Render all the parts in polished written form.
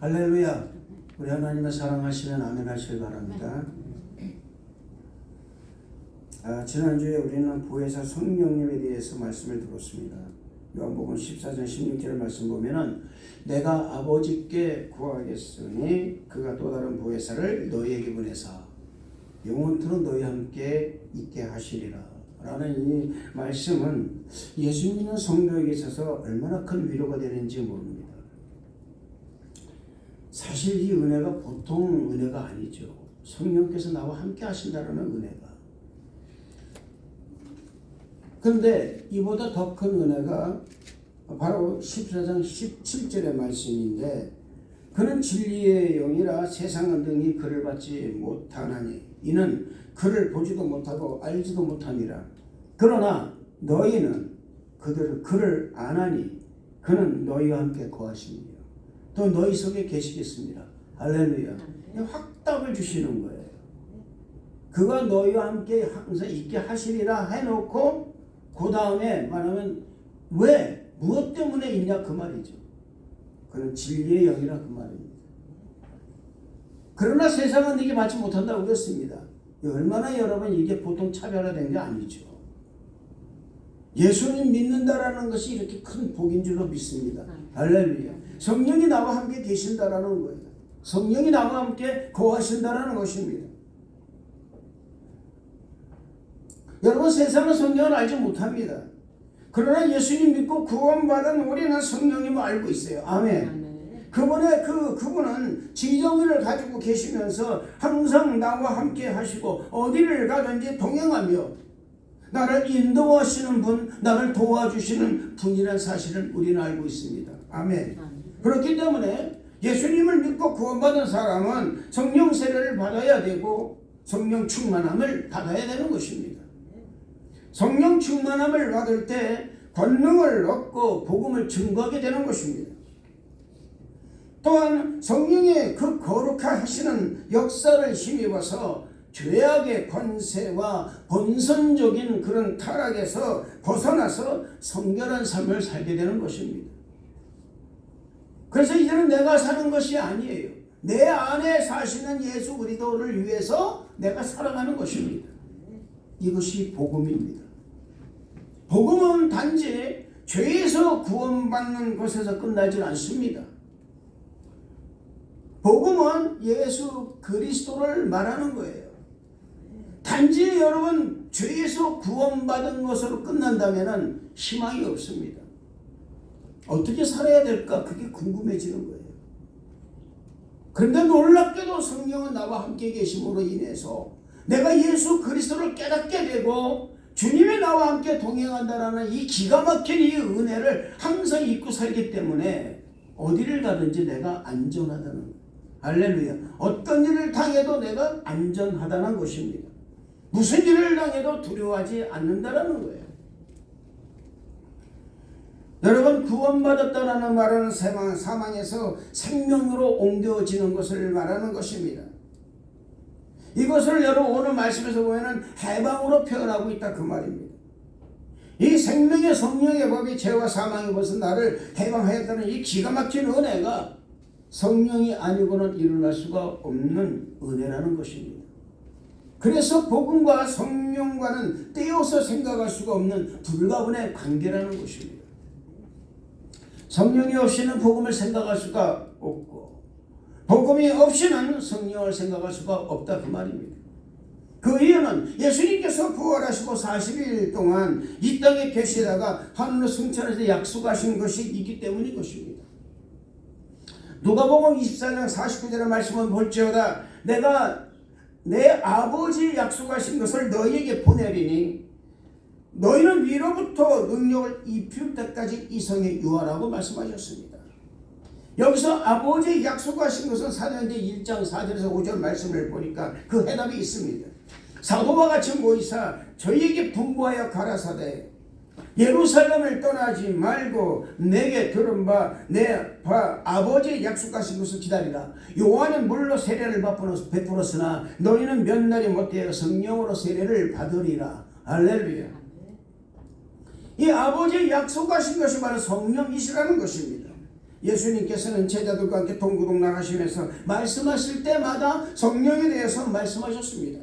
할렐루야. 우리 하나님을 사랑하시면 아멘 하시길 바랍니다. 지난주에 우리는 보혜사 성령님에 대해서 말씀을 들었습니다. 요한복음 14장 16절 말씀 보면은 내가 아버지께 구하겠으니 그가 또 다른 보혜사를 너희에게 보내사 영원토록 너희와 함께 있게 하시리라 라는 이 말씀은 예수 믿는 성도에게 있어서 얼마나 큰 위로가 되는지 모릅니다. 사실 이 은혜가 보통 은혜가 아니죠. 성령께서 나와 함께 하신다는 은혜가. 그런데 이보다 더 큰 은혜가 바로 14장 17절의 말씀인데 그는 진리의 영이라 세상은 등이 그를 받지 못하나니 이는 그를 보지도 못하고 알지도 못함이라. 그러나 너희는 그를 아나니 그는 너희와 함께 거하시니라. 또 너희 속에 계시겠습니다. 할렐루야. 확답을 주시는 거예요. 그가 너희와 함께 항상 있게 하시리라 해놓고 그 다음에 말하면 왜? 무엇 때문에 있냐 그 말이죠. 그는 진리의 영이라 그 말입니다. 그러나 세상은 이게 받지 못한다고 그랬습니다. 얼마나 여러분 이게 보통 차별화된 게 아니죠. 예수님 믿는다라는 것이 이렇게 큰 복인 줄로 믿습니다. 할렐루야. 성령이 나와 함께 계신다라는 거예요. 성령이 나와 함께 거하신다라는 것입니다. 여러분 세상은 성령을 알지 못합니다. 그러나 예수님 믿고 구원받은 우리는 성령님을 알고 있어요. 아멘. 그분은 지정의를 가지고 계시면서 항상 나와 함께 하시고 어디를 가든지 동행하며 나를 인도하시는 분, 나를 도와주시는 분이라는 사실을 우리는 알고 있습니다. 아멘. 그렇기 때문에 예수님을 믿고 구원받은 사람은 성령 세례를 받아야 되고 성령 충만함을 받아야 되는 것입니다. 성령 충만함을 받을 때 권능을 얻고 복음을 증거하게 되는 것입니다. 또한 성령의 그 거룩하시는 역사를 힘입어서 죄악의 권세와 본선적인 그런 타락에서 벗어나서 성결한 삶을 살게 되는 것입니다. 그래서 이제는 내가 사는 것이 아니에요. 내 안에 사시는 예수 그리스도를 위해서 내가 살아가는 것입니다. 이것이 복음입니다. 복음은 단지 죄에서 구원받는 것에서 끝나지 않습니다. 복음은 예수 그리스도를 말하는 거예요. 단지 여러분 죄에서 구원받은 것으로 끝난다면 희망이 없습니다. 어떻게 살아야 될까? 그게 궁금해지는 거예요. 그런데 놀랍게도 성령은 나와 함께 계심으로 인해서 내가 예수 그리스도를 깨닫게 되고 주님이 나와 함께 동행한다라는 이 기가 막힌 이 은혜를 항상 잊고 살기 때문에 어디를 가든지 내가 안전하다는 거예요. 할렐루야. 어떤 일을 당해도 내가 안전하다는 것입니다. 무슨 일을 당해도 두려워하지 않는다라는 거예요. 여러분 구원받았다라는 말은 사망에서 생명으로 옮겨지는 것을 말하는 것입니다. 이것을 여러분 오늘 말씀에서 보면 해방으로 표현하고 있다 그 말입니다. 이 생명의 성령의 법이 죄와 사망의 법에서 나를 해방하였다는 이 기가 막힌 은혜가 성령이 아니고는 일어날 수가 없는 은혜라는 것입니다. 그래서 복음과 성령과는 떼어서 생각할 수가 없는 불가분의 관계라는 것입니다. 성령이 없이는 복음을 생각할 수가 없고 복음이 없이는 성령을 생각할 수가 없다 그 말입니다. 그 이유는 예수님께서 부활하시고 40일 동안 이 땅에 계시다가 하늘로 승천해서 약속하신 것이 있기 때문인 것입니다. 누가복음 24장 49절의 말씀은 볼지어다 내가 내 아버지 약속하신 것을 너희에게 보내리니 너희는 위로부터 능력을 입힐 때까지 이 성에 유하라고 말씀하셨습니다. 여기서 아버지 약속하신 것은 사도행전 1장 4절에서 5절 말씀을 보니까 그 해답이 있습니다. 사도와 같이 모이사 저희에게 분부하여 가라사대 예루살렘을 떠나지 말고 내게 들은 내 아버지의 약속하신 것을 기다리라. 요한은 물로 세례를 베풀었으나 너희는 몇 날이 못되어 성령으로 세례를 받으리라. 할렐루야. 이 아버지의 약속하신 것이 바로 성령이시라는 것입니다. 예수님께서는 제자들과 함께 동구동 나가시면서 말씀하실 때마다 성령에 대해서 말씀하셨습니다.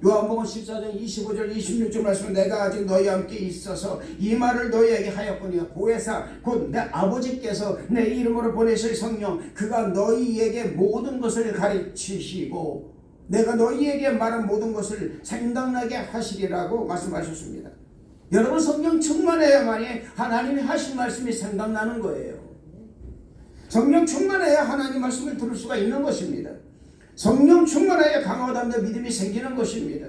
요한복음 14장 25절 26절 말씀, 내가 아직 너희와 함께 있어서 이 말을 너희에게 하였거니와 보혜사 곧 내 아버지께서 내 이름으로 보내실 성령 그가 너희에게 모든 것을 가르치시고 내가 너희에게 말한 모든 것을 생각나게 하시리라고 말씀하셨습니다. 여러분, 성령 충만해야만이 하나님이 하신 말씀이 생각나는 거예요. 성령 충만해야 하나님 말씀을 들을 수가 있는 것입니다. 성령 충만해야 강화담대 믿음이 생기는 것입니다.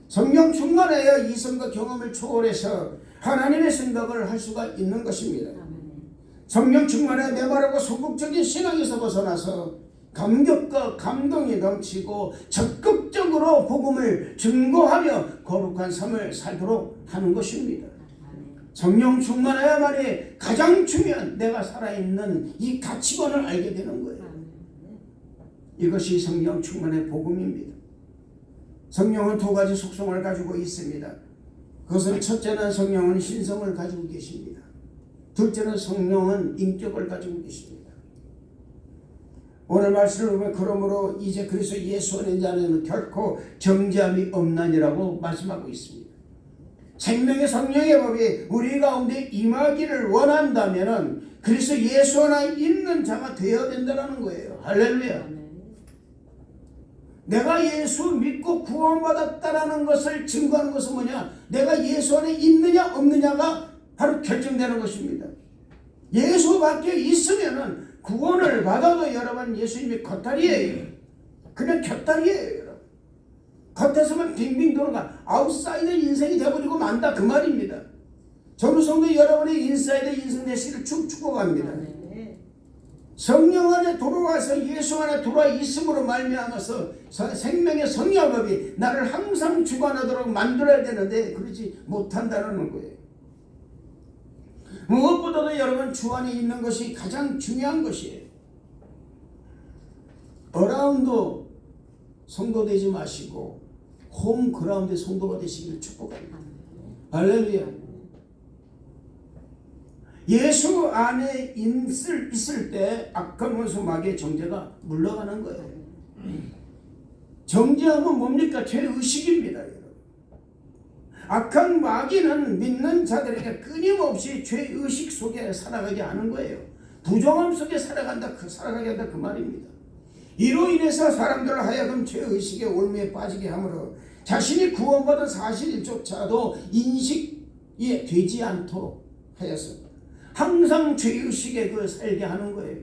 성령 충만해야 이성과 경험을 초월해서 하나님의 생각을 할 수가 있는 것입니다. 성령 충만해야 메마르고 소극적인 신앙에서 벗어나서 감격과 감동이 넘치고 적극적으로 복음을 증거하며 거룩한 삶을 살도록 하는 것입니다. 성령 충만해야만이 가장 중요한 내가 살아있는 이 가치관을 알게 되는 거예요. 이것이 성령 충만의 복음입니다. 성령은 두 가지 속성을 가지고 있습니다. 그것은 첫째는 성령은 신성을 가지고 계십니다. 둘째는 성령은 인격을 가지고 계십니다. 오늘 말씀을 보면 그러므로 이제 그리스도 예수 안에 있는 자는 결코 정죄함이 없나니라고 말씀하고 있습니다. 생명의 성령의 법이 우리 가운데 임하기를 원한다면 그리스도 예수 안에 있는 자가 되어야 된다는 거예요. 할렐루야. 내가 예수 믿고 구원받았다라는 것을 증거하는 것은 뭐냐? 내가 예수 안에 있느냐 없느냐가 바로 결정되는 것입니다. 예수 밖에 있으면은 구원을 받아도 여러분 예수님이 겉다리예요. 그냥 곁다리예요. 여러분. 겉에서만 빙빙 도는가 아웃사이더 인생이 되어버리고 만다 그 말입니다. 전우성도 여러분의 인사이더 인생 되시기를 축복합니다. 성령 안에 돌아와서 예수 안에 돌아와 있음으로 말미암아서 생명의 성령법이 나를 항상 주관하도록 만들어야 되는데 그러지 못한다는 거예요. 무엇보다도 여러분 주 안에 있는 것이 가장 중요한 것이에요. 어라운드 성도 되지 마시고 홈그라운드 성도가 되시기를 축복합니다. 할렐루야. 예수 안에 있을 때 악한 원수 마귀의 정죄가 물러가는 거예요. 정죄하면 뭡니까? 죄의식입니다. 여러분. 악한 마귀는 믿는 자들에게 끊임없이 죄의식 속에 살아가게 하는 거예요. 부정함 속에 살아가게 한다 그 말입니다. 이로 인해서 사람들을 하여금 죄의식의 올무에 빠지게 하므로 자신이 구원받은 사실조차도 인식이 되지 않도록 하였습니다. 항상 죄의식에 살게 하는 거예요.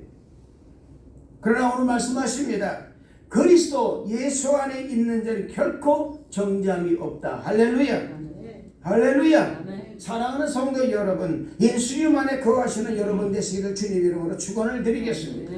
그러나 오늘 말씀하십니다. 그리스도 예수 안에 있는 자는 결코 정죄함이 없다. 할렐루야. 할렐루야. 사랑하는 성도 여러분, 예수님 안에 거하시는 여러분 되시기를 주님 이름으로 축원을 드리겠습니다.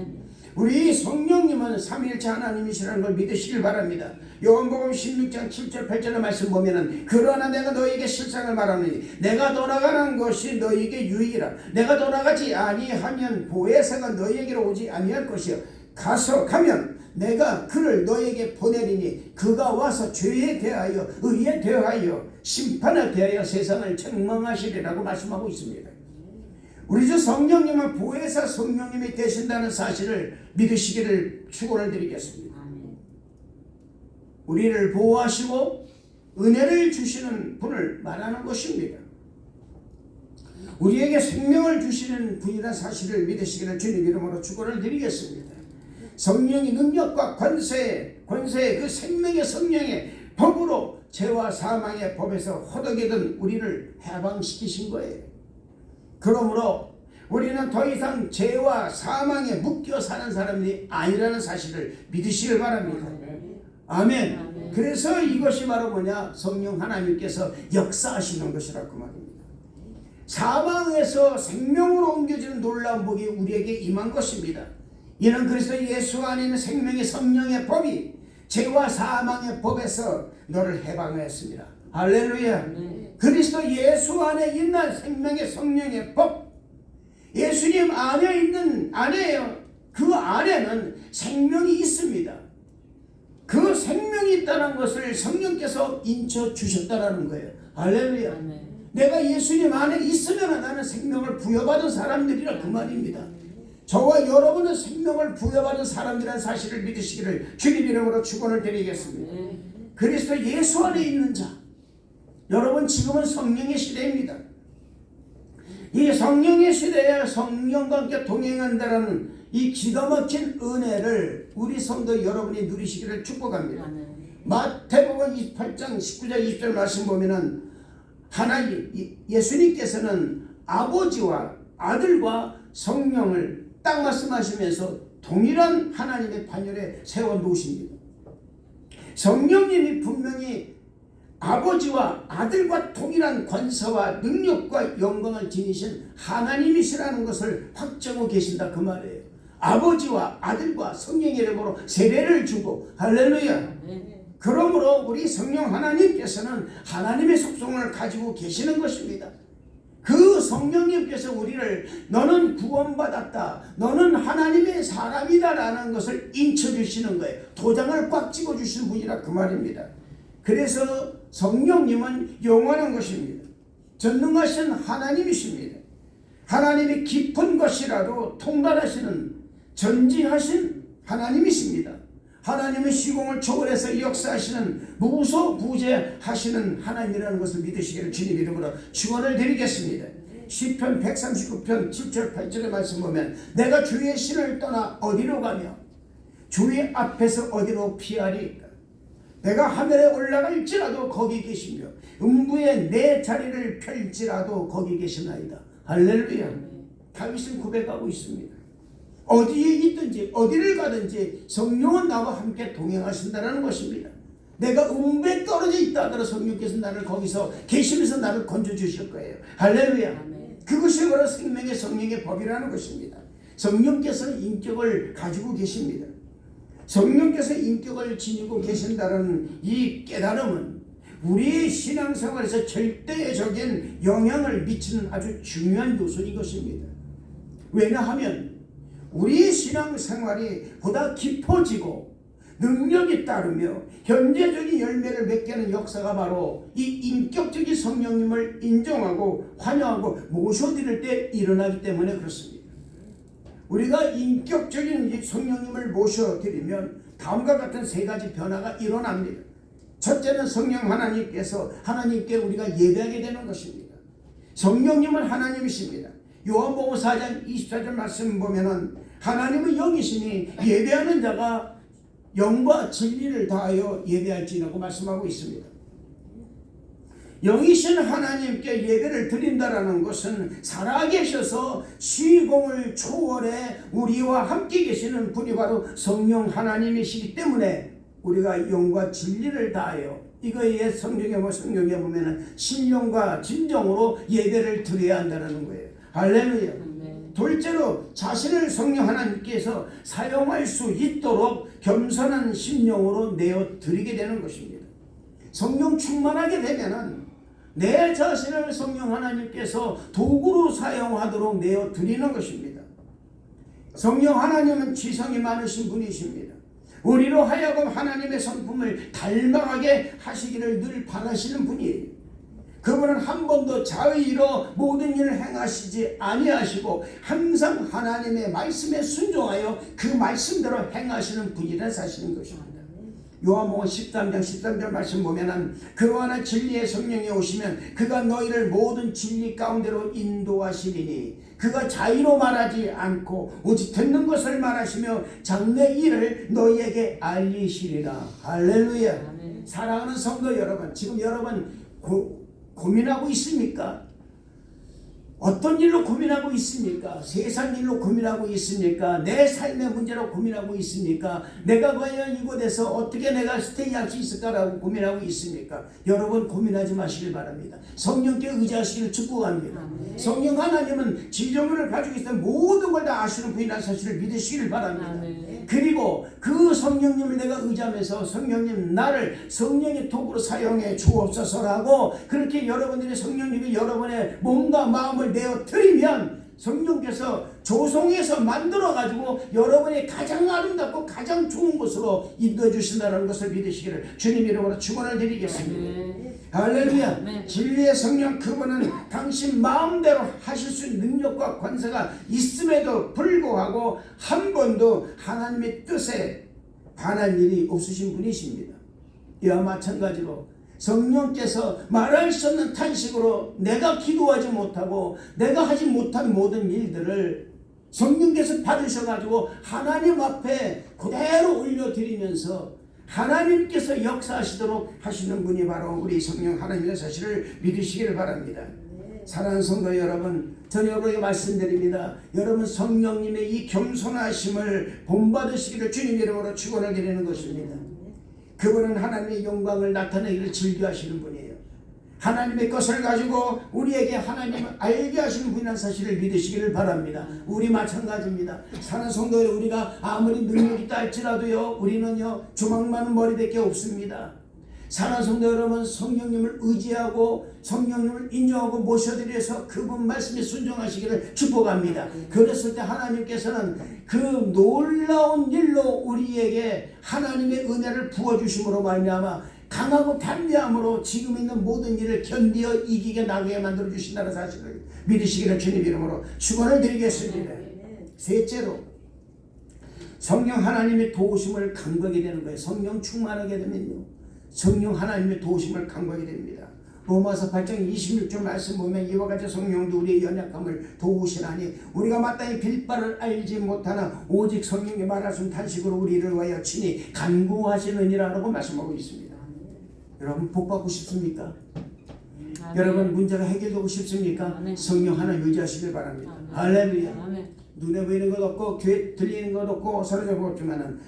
우리 성령님은 삼위일체 하나님이시라는 걸 믿으시길 바랍니다. 요한복음 16장 7절 8절의 말씀 보면은 그러나 내가 너희에게 실상을 말하노니 내가 돌아가는 것이 너희에게 유익이라. 내가 돌아가지 아니하면 보혜사가 너희에게로 오지 아니할 것이요 가면 내가 그를 너희에게 보내리니 그가 와서 죄에 대하여 의에 대하여 심판에 대하여 세상을 책망하시리라고 말씀하고 있습니다. 우리 주 성령님은 보혜사 성령님이 되신다는 사실을 믿으시기를 축원을 드리겠습니다. 우리를 보호하시고 은혜를 주시는 분을 말하는 것입니다. 우리에게 생명을 주시는 분이라는 사실을 믿으시기를 주님 이름으로 축원을 드리겠습니다. 성령의 능력과 권세 그 생명의 성령의 법으로 죄와 사망의 법에서 허덕이던 우리를 해방시키신 거예요. 그러므로 우리는 더 이상 죄와 사망에 묶여 사는 사람들이 아니라는 사실을 믿으시길 바랍니다. 아멘. 그래서 이것이 바로 뭐냐? 성령 하나님께서 역사하시는 것이라고 말입니다. 사망에서 생명으로 옮겨지는 놀라운 복이 우리에게 임한 것입니다. 이는 그리스도 예수 안에 있는 생명의 성령의 법이 죄와 사망의 법에서 너를 해방하였습니다. 할렐루야. 그리스도 예수 안에 있는 생명의 성령의 법, 예수님 안에요. 그 안에는 생명이 있습니다. 그 생명이 있다는 것을 성령께서 인쳐 주셨다라는 거예요. 할렐루야. 내가 예수님 안에 있으면 나는 생명을 부여받은 사람들이라 그 말입니다. 저와 여러분은 생명을 부여받은 사람이라는 사실을 믿으시기를 주님 이름으로 축원을 드리겠습니다. 그리스도 예수 안에 있는 자, 여러분 지금은 성령의 시대입니다. 이 성령의 시대에 성령과 함께 동행한다라는 이 기가 막힌 은혜를 우리 성도 여러분이 누리시기를 축복합니다. 마태복음 28장 19절 20절 말씀 보면은 하나님 예수님께서는 아버지와 아들과 성령을 딱 말씀하시면서 동일한 하나님의 반열에 세워 놓으십니다. 성령님이 분명히 아버지와 아들과 동일한 권세와 능력과 영광을 지니신 하나님이시라는 것을 확정하고 계신다 그 말이에요. 아버지와 아들과 성령의 이름으로 세례를 주고 할렐루야. 그러므로 우리 성령 하나님께서는 하나님의 속성을 가지고 계시는 것입니다. 그 성령님께서 우리를 너는 구원받았다, 너는 하나님의 사람이다 라는 것을 인쳐주시는 거예요. 도장을 꽉 찍어주시는 분이라 그 말입니다. 그래서 성령님은 영원한 것입니다. 전능하신 하나님이십니다. 하나님이 깊은 것이라도 통달하시는 전지하신 하나님이십니다. 하나님은 시공을 초월해서 역사하시는 무소부재하시는 하나님이라는 것을 믿으시기를 주님 이름으로 축원을 드리겠습니다. 시편 139편 7절 8절의 말씀 보면 내가 주의 신을 떠나 어디로 가며 주의 앞에서 어디로 피하리까. 내가 하늘에 올라갈지라도 거기 계시며 음부에 내 자리를 펼지라도 거기 계시나이다. 할렐루야. 다윗은 고백하고 있습니다. 어디에 있든지 어디를 가든지 성령은 나와 함께 동행하신다는 것입니다. 내가 음부에 떨어져 있다 하더라도 성령께서 나를 거기서 계시면서 나를 건져주실 거예요. 할렐루야. 그것이 바로 생명의 성령의 법이라는 것입니다. 성령께서는 인격을 가지고 계십니다. 성령께서 인격을 지니고 계신다는 이 깨달음은 우리의 신앙생활에서 절대적인 영향을 미치는 아주 중요한 요소인 것입니다. 왜냐하면 우리의 신앙생활이 보다 깊어지고 능력이 따르며 현재적인 열매를 맺게 하는 역사가 바로 이 인격적인 성령님을 인정하고 환영하고 모셔드릴 때 일어나기 때문에 그렇습니다. 우리가 인격적인 성령님을 모셔드리면 다음과 같은 세 가지 변화가 일어납니다. 첫째는 성령 하나님께 우리가 예배하게 되는 것입니다. 성령님은 하나님이십니다. 요한복음 4장 24절 말씀 보면은 하나님은 영이시니 예배하는 자가 영과 진리를 다하여 예배할지라고 말씀하고 있습니다. 영이신 하나님께 예배를 드린다라는 것은 살아계셔서 시공을 초월해 우리와 함께 계시는 분이 바로 성령 하나님이시기 때문에 우리가 영과 진리를 다하여 이거에 성경에 보면은 신령과 진정으로 예배를 드려야 한다는 거예요. 할렐루야. 둘째로 자신을 성령 하나님께서 사용할 수 있도록 겸손한 심령으로 내어 드리게 되는 것입니다. 성령 충만하게 되면은 내 자신을 성령 하나님께서 도구로 사용하도록 내어 드리는 것입니다. 성령 하나님은 지성이 많으신 분이십니다. 우리로 하여금 하나님의 성품을 닮아가게 하시기를 늘 바라시는 분이에요. 그분은 한 번도 자의로 모든 일을 행하시지 아니하시고 항상 하나님의 말씀에 순종하여 그 말씀대로 행하시는 분이라 사시는 것입니다. 요한복음 13장 13절 말씀 보면은 그러나 진리의 성령이 오시면 그가 너희를 모든 진리 가운데로 인도하시리니 그가 자의로 말하지 않고 오직 듣는 것을 말하시며 장래 일을 너희에게 알리시리라. 할렐루야. 아멘. 사랑하는 성도 여러분, 지금 여러분 고민하고 있습니까? 어떤 일로 고민하고 있습니까? 세상 일로 고민하고 있습니까? 내 삶의 문제로 고민하고 있습니까? 내가 과연 이곳에서 어떻게 내가 스테이할 수 있을까라고 고민하고 있습니까? 여러분 고민하지 마시길 바랍니다. 성령께 의지하시기를 축복합니다. 성령 하나님은 지정을 가지고 있는 모든 걸 다 아시는 분이라는 사실을 믿으시길 바랍니다. 그리고 그 성령님을 내가 의지하면서 성령님 나를 성령의 도구로 사용해 주옵소서라고 그렇게 여러분들이 성령님이 여러분의 몸과 마음을 내어 드리면 성령께서 조성해서 만들어가지고 여러분이 가장 아름답고 가장 좋은 곳으로 인도해 주신다는 것을 믿으시기를 주님 이름으로 축원을 드리겠습니다. 할렐루야. 진리의 성령 그분은 당신 마음대로 하실 수 있는 능력과 권세가 있음에도 불구하고 한 번도 하나님의 뜻에 반한 일이 없으신 분이십니다. 이와 마찬가지로 성령께서 말할 수 없는 탄식으로 내가 기도하지 못하고 내가 하지 못한 모든 일들을 성령께서 받으셔가지고 하나님 앞에 그대로 올려드리면서 하나님께서 역사하시도록 하시는 분이 바로 우리 성령 하나님의 사실을 믿으시기를 바랍니다. 사랑하는 성도 여러분, 저는 여러분에게 말씀드립니다. 여러분 성령님의 이 겸손하심을 본받으시기를 주님 이름으로 축원을 드리는 것입니다. 그분은 하나님의 영광을 나타내기를 즐겨하시는 분이에요. 하나님의 것을 가지고 우리에게 하나님을 알게 하시는 분이라는 사실을 믿으시기를 바랍니다. 우리 마찬가지입니다. 사는 성도들 우리가 아무리 능력이 있다 할지라도요, 우리는요 주먹 많은 머리밖에 없습니다. 사는 성도 여러분, 성령님을 의지하고 성령님을 인정하고 모셔드려서 그분 말씀에 순종하시기를 축복합니다. 그랬을 때 하나님께서는 그 놀라운 일로 우리에게 하나님의 은혜를 부어주심으로 말미암아 강하고 담대함으로 지금 있는 모든 일을 견디어 이기게 나가게 만들어 주신다는 사실을 믿으시기를 주님 이름으로 축원을 드리겠습니다. 셋째로 성령 하나님의 도우심을 간구하게 되는 거예요. 성령 충만하게 되면요, 성령 하나님의 도우심을 간구하게 됩니다. 로마서 8장 26절 말씀 보면 이와 같이 성령도 우리의 연약함을 도우시나니 우리가 마땅히 빌바를 알지 못하나 오직 성령이 말하신 탄식으로 우리를 위하여 친히 간구하시느니라라고 말씀하고 있습니다. 여러분 복 받고 싶습니까? 여러분 문제가 해결되고 싶습니까? 성령 하나님 의지하시길 바랍니다. 할렐루야. 눈에 보이는 것 없고 귀에 들리는 것 없고 사로잡고 없지만은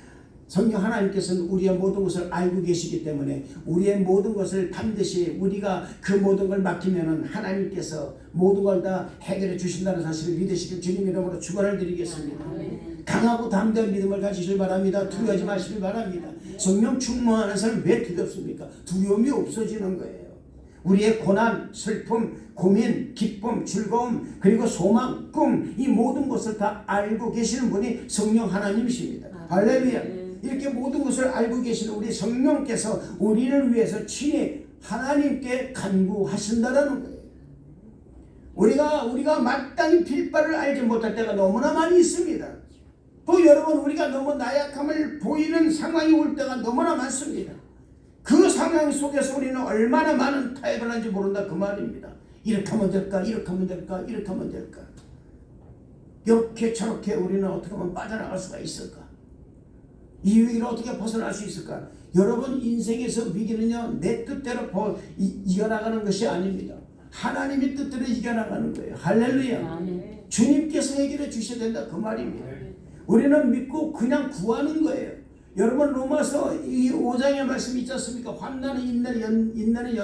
성령 하나님께서는 우리의 모든 것을 알고 계시기 때문에 우리의 모든 것을 반드시 우리가 그 모든 걸 맡기면은 하나님께서 모든 걸 다 해결해 주신다는 사실을 믿으시길 주님 이름으로 축원을 드리겠습니다. 강하고 담대한 믿음을 가지시길 바랍니다. 두려워하지 마시길 바랍니다. 성령 충만한 사람 왜 두렵습니까? 두려움이 없어지는 거예요. 우리의 고난, 슬픔, 고민, 기쁨, 즐거움, 그리고 소망, 꿈, 이 모든 것을 다 알고 계시는 분이 성령 하나님이십니다. 할렐루야. 이렇게 모든 것을 알고 계시는 우리 성령께서 우리를 위해서 친히 하나님께 간구하신다라는 거예요. 우리가 마땅히 빌바를 알지 못할 때가 너무나 많이 있습니다. 또 여러분 우리가 너무 나약함을 보이는 상황이 올 때가 너무나 많습니다. 그 상황 속에서 우리는 얼마나 많은 타협을 하는지 모른다 그 말입니다. 이렇게 하면 될까, 이렇게 하면 될까, 이렇게 하면 될까, 이렇게 저렇게 우리는 어떻게 하면 빠져나갈 수가 있을까, 이 위기를 어떻게 벗어날 수 있을까? 여러분 인생에서 위기는요 내 뜻대로 이겨나가는 것이 아닙니다. 하나님의 뜻대로 이겨나가는 거예요. 할렐루야. 주님께서 해결해 주셔야 된다 그 말입니다. 우리는 믿고 그냥 구하는 거예요. 여러분 로마서 이 5장의 말씀이 있지 않습니까? 환난은 인내는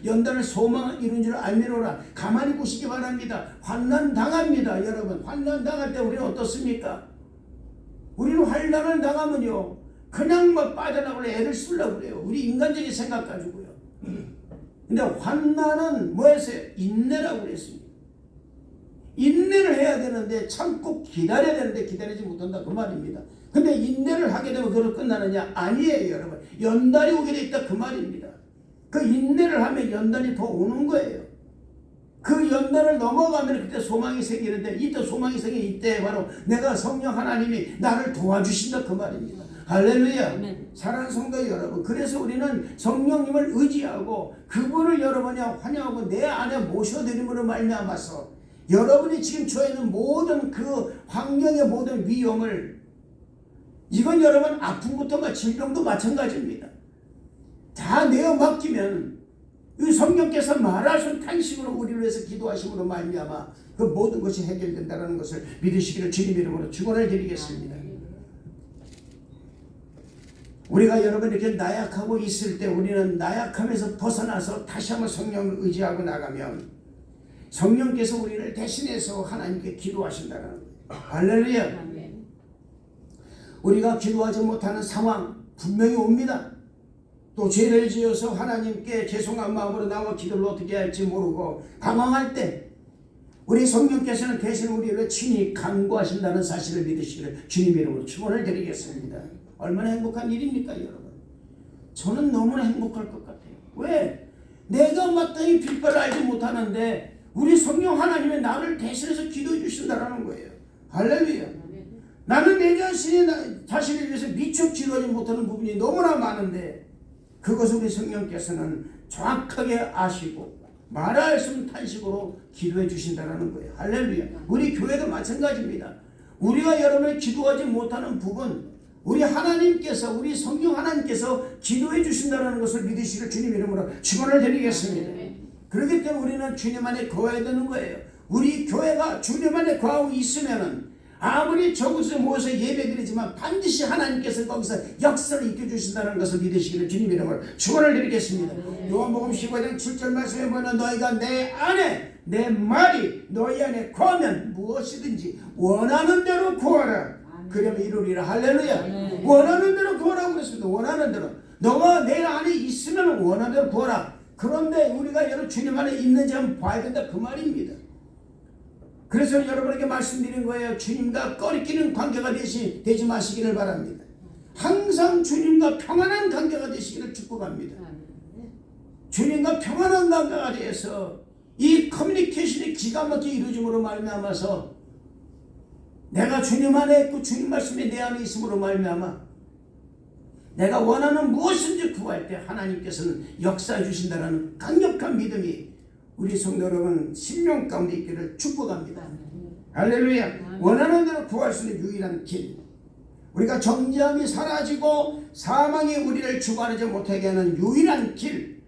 연단은 소망을 이룬 줄 알미로라. 가만히 보시기 바랍니다. 환난 당합니다. 여러분 환난 당할 때 우리는 어떻습니까? 우리는 환난을 당하면요 그냥 막 빠져나가려 애를 쓰려고 그래요. 우리 인간적인 생각 가지고요. 근데 환난은 뭐였어요? 인내라고 그랬습니다. 인내를 해야 되는데 참고 기다려야 되는데 기다리지 못한다 그 말입니다. 근데 인내를 하게 되면 그걸 끝나느냐? 아니에요 여러분. 연단이 오게 돼 있다 그 말입니다. 그 인내를 하면 연단이 더 오는 거예요. 그 연단을 넘어가면 그때 소망이 생기는데 이때 소망이 생긴 이때 바로 내가 성령 하나님이 나를 도와주신다 그 말입니다. 할렐루야. 사랑하는 성도 여러분, 그래서 우리는 성령님을 의지하고 그분을 여러분이 환영하고 내 안에 모셔드림으로 말미암아서 여러분이 지금 처해 있는 모든 그 환경의 모든 위험을, 이건 여러분 아픔부터 질병도 마찬가지입니다. 다 내어 맡기면 이 성령께서 말하신 탄식으로 우리를 위해서 기도하심으로 말미암아 그 모든 것이 해결된다는 것을 믿으시기를 주님 이름으로 축원을 드리겠습니다. 우리가 여러분 이렇게 나약하고 있을 때 우리는 나약함에서 벗어나서 다시 한번 성령을 의지하고 나가면 성령께서 우리를 대신해서 하나님께 기도하신다는 거예요. 할렐루야. 우리가 기도하지 못하는 상황 분명히 옵니다. 또 죄를 지어서 하나님께 죄송한 마음으로 나와 기도를 어떻게 할지 모르고 방황할 때 우리 성령께서는 대신 우리를 친히 간구하신다는 사실을 믿으시기를 주님 이름으로 축원을 드리겠습니다. 얼마나 행복한 일입니까 여러분? 저는 너무나 행복할 것 같아요. 왜? 내가 마땅히 빌바를 알지 못하는데 우리 성령 하나님이 나를 대신해서 기도해 주신다는 거예요. 할렐루야. 나는 내 자신을 위해서 미처 기도하지 못하는 부분이 너무나 많은데 그것을 우리 성령께서는 정확하게 아시고 말할 수 없는 탄식으로 기도해 주신다는 거예요. 할렐루야. 우리 교회도 마찬가지입니다. 우리가 여러분이 기도하지 못하는 부분 우리 하나님께서 우리 성령 하나님께서 기도해 주신다는 것을 믿으시기를 주님 이름으로 축원을 드리겠습니다. 그렇기 때문에 우리는 주님 안에 거해야 되는 거예요. 우리 교회가 주님 안에 거하고 있으면은 아무리 저곳에 모여서 예배드리지만 반드시 하나님께서 거기서 역사를 이끌어주신다는 것을 믿으시기를 주님 이름으로 축원을 드리겠습니다. 요한복음 15장 7절 말씀에 보면 너희가 내 안에 내 말이 너희 안에 거하면 무엇이든지 원하는 대로 구하라. 그러면 이루리라. 할렐루야. 원하는 대로 구하라고 그랬습니다. 원하는 대로. 너가 내 안에 있으면 원하는 대로 구하라. 그런데 우리가 여러분 주님 안에 있는지 한번 봐야 된다 그 말입니다. 그래서 여러분에게 말씀드린 거예요. 주님과 꺼리끼는 관계가 되지 마시기를 바랍니다. 항상 주님과 평안한 관계가 되시기를 축복합니다. 주님과 평안한 관계가 되어서 이 커뮤니케이션이 기가 막히게 이루어짐으로 말미암아서 내가 주님 안에 있고 주님 말씀이 내 안에 있음으로 말미암아 내가 원하는 무엇인지 구할 때 하나님께서는 역사해 주신다는 강력한 믿음이 우리 성도 여러분 심령 가운데 있기를 축복합니다. 할렐루야. 원하는 대로 구할 수 있는 유일한 길, 우리가 정죄함이 사라지고 사망이 우리를 주관하지 못하게 하는 유일한 길,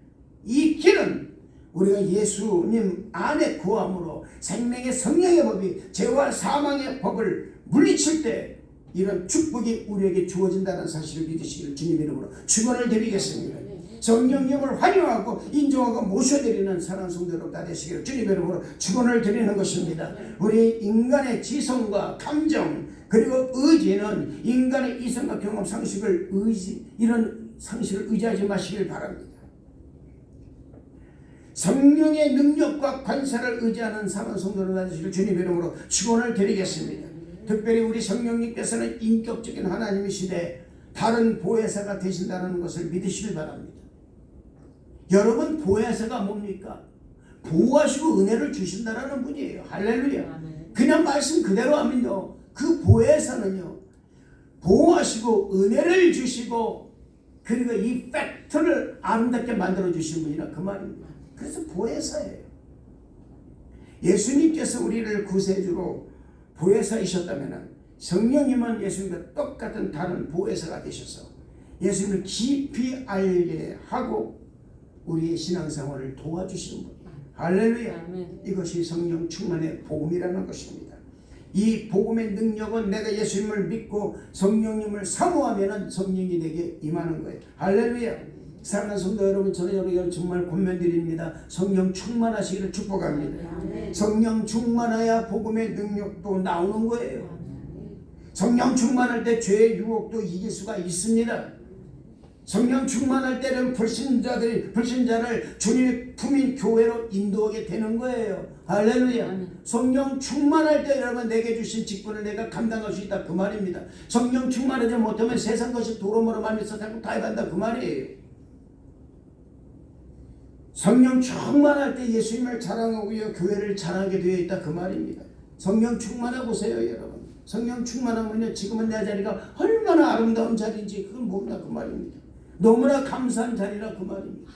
이 길은 우리가 예수님 안에 구함으로 생명의 성령의 법이 죄와 사망의 법을 물리칠 때 이런 축복이 우리에게 주어진다는 사실을 믿으시기를 주님 이름으로 축원을 드리겠습니다. 성령님을 환영하고 인정하고 모셔드리는 사랑하는 성도 여러분 다 되시기를 주님 이름으로 축원을 드리는 것입니다. 우리 인간의 지성과 감정 그리고 의지는 인간의 이성과 경험 상식을 이런 상식을 의지하지 마시길 바랍니다. 성령의 능력과 관사를 의지하는 사랑하는 성도들 다 되시기를 주님 이름으로 축원을 드리겠습니다. 특별히 우리 성령님께서는 인격적인 하나님이시되 다른 보혜사가 되신다는 것을 믿으시길 바랍니다. 여러분 보혜사가 뭡니까? 보호하시고 은혜를 주신다라는 분이에요. 할렐루야. 그냥 말씀 그대로 하면요 그 보혜사는요 보호하시고 은혜를 주시고 그리고 이 팩트를 아름답게 만들어 주신 분이라 그 말입니다. 그래서 보혜사예요. 예수님께서 우리를 구세주로 보혜사이셨다면 성령님은 예수님과 똑같은 다른 보혜사가 되셔서 예수님을 깊이 알게 하고 우리의 신앙생활을 도와주시는 분이에요. 할렐루야. 이것이 성령 충만의 복음이라는 것입니다. 이 복음의 능력은 내가 예수님을 믿고 성령님을 사모하면 성령이 내게 임하는 거예요. 할렐루야. 사랑하는 성도 여러분, 저는 여러분 정말 권면드립니다. 성령 충만하시기를 축복합니다. 성령 충만해야 복음의 능력도 나오는 거예요. 성령 충만할 때 죄의 유혹도 이길 수가 있습니다. 성령 충만할 때는 불신자를 주님의 품인 교회로 인도하게 되는 거예요. 할렐루야. 성령 충만할 때 여러분 내게 주신 직분을 내가 감당할 수 있다 그 말입니다. 성령 충만하지 못하면 세상 것이 도로모로 말미서 자꾸 타협한다 그 말이에요. 성령 충만할 때 예수님을 자랑하고요 교회를 자랑하게 되어 있다 그 말입니다. 성령 충만해 보세요 여러분. 성령 충만하면요 지금은 내 자리가 얼마나 아름다운 자리인지 그걸 모른다 그 말입니다. 너무나 감사한 자리라 그 말입니다.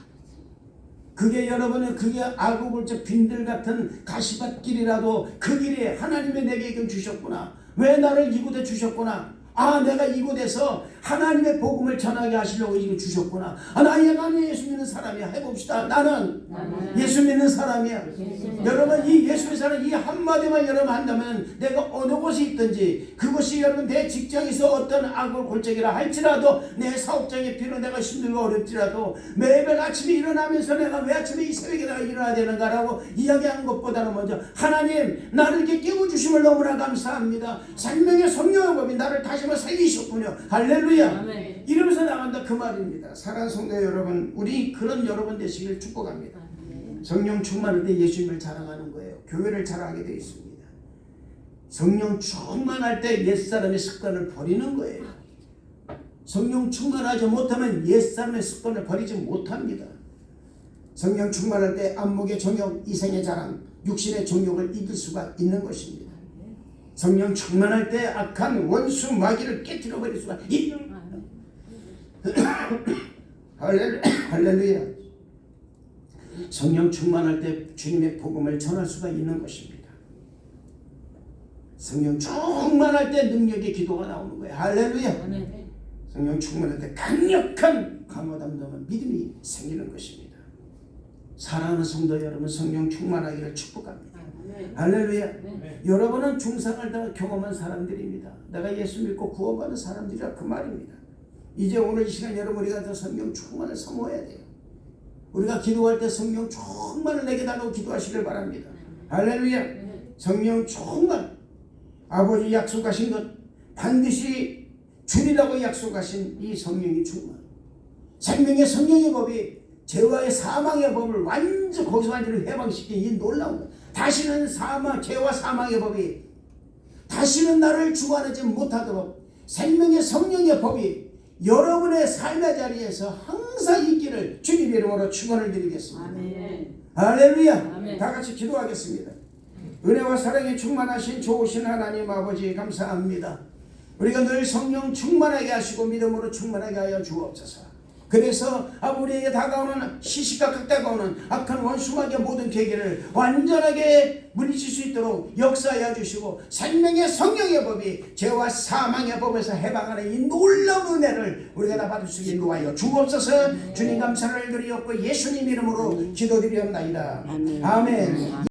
그게 여러분의 그게 알고 볼 적 빈들 같은 가시밭길이라도 그 길에 하나님의 내게 이걸 주셨구나. 왜 나를 이곳에 주셨구나. 아 내가 이곳에서 하나님의 복음을 전하게 하시려고 이거 주셨구나. 아 나는 예수 믿는 사람이야. 해봅시다. 나는 예수 믿는 사람이야. 여러분 이 예수 믿는 사람 이 한마디만 여러분 한다면 내가 어느 곳에 있든지 그것이 여러분 내 직장에서 어떤 악을 골짜기라 할지라도 내 사업장에 비록 내가 힘들고 어렵지라도 매일 아침에 일어나면서 내가 왜 아침에 이 새벽에 내가 일어나야 되는가라고 이야기하는 것보다는 먼저 하나님 나를 이렇게 깨워주심을 너무나 감사합니다. 생명의 성령의 법이 나를 다시 한번 살리셨군요. 할렐루야. 아멘. 이러면서 나간다 그 말입니다. 사랑하는 성도 여러분 우리 그런 여러분 되시길 축복합니다. 성령 충만할 때 예수님을 자랑하는 거예요. 교회를 자랑하게 되어 있습니다. 성령 충만할 때 옛사람의 습관을 버리는 거예요. 성령 충만하지 못하면 옛사람의 습관을 버리지 못합니다. 성령 충만할 때 안목의 정욕, 이생의 자랑, 육신의 정욕을 이길 수가 있는 것입니다. 성령 충만할 때 악한 원수 마귀를 깨뜨려 버릴 수가 있는 할렐루야. 성령 충만할 때 주님의 복음을 전할 수가 있는 것입니다. 성령 충만할 때 능력의 기도가 나오는 거예요. 할렐루야. 성령 충만할 때 강력한 강화담당한 믿음이 생기는 것입니다. 사랑하는 성도 여러분, 성령 충만하기를 축복합니다. 할렐루야. 여러분은 중상을 다 경험한 사람들입니다. 내가 예수 믿고 구원받은 사람들이라 그 말입니다. 이제 오늘 이 시간 여러분 우리가 더 성령 충만을 사모해야 돼요. 우리가 기도할 때 성령 충만을 내게 달라고 기도하시길 바랍니다. 할렐루야. 성령 충만, 아버지 약속하신 것 반드시 주리라고 약속하신 이 성령이 충만, 생명의 성령의 법이 죄와의 사망의 법을 거기서 완전히 해방시킨 이 놀라운 것. 다시는 죄와 사망의 법이 다시는 나를 주관하지 못하도록 생명의 성령의 법이 여러분의 삶의 자리에서 항상 있기를 주님 이름으로 축원을 드리겠습니다. 아멘. 할렐루야. 아멘. 다 같이 기도하겠습니다. 은혜와 사랑에 충만하신 좋으신 하나님 아버지 감사합니다. 우리가 늘 성령 충만하게 하시고 믿음으로 충만하게 하여 주옵소서. 그래서 우리에게 다가오는 시시각각 다가오는 악한 원수마귀의 모든 계기를 완전하게 물리칠 수 있도록 역사하여 주시고 생명의 성령의 법이 죄와 사망의 법에서 해방하는 이 놀라운 은혜를 우리가 다 받을 수 있게 도와여 주옵소서. 주님 감사를 드리옵고 예수님 이름으로 기도드리옵나이다. 아멘.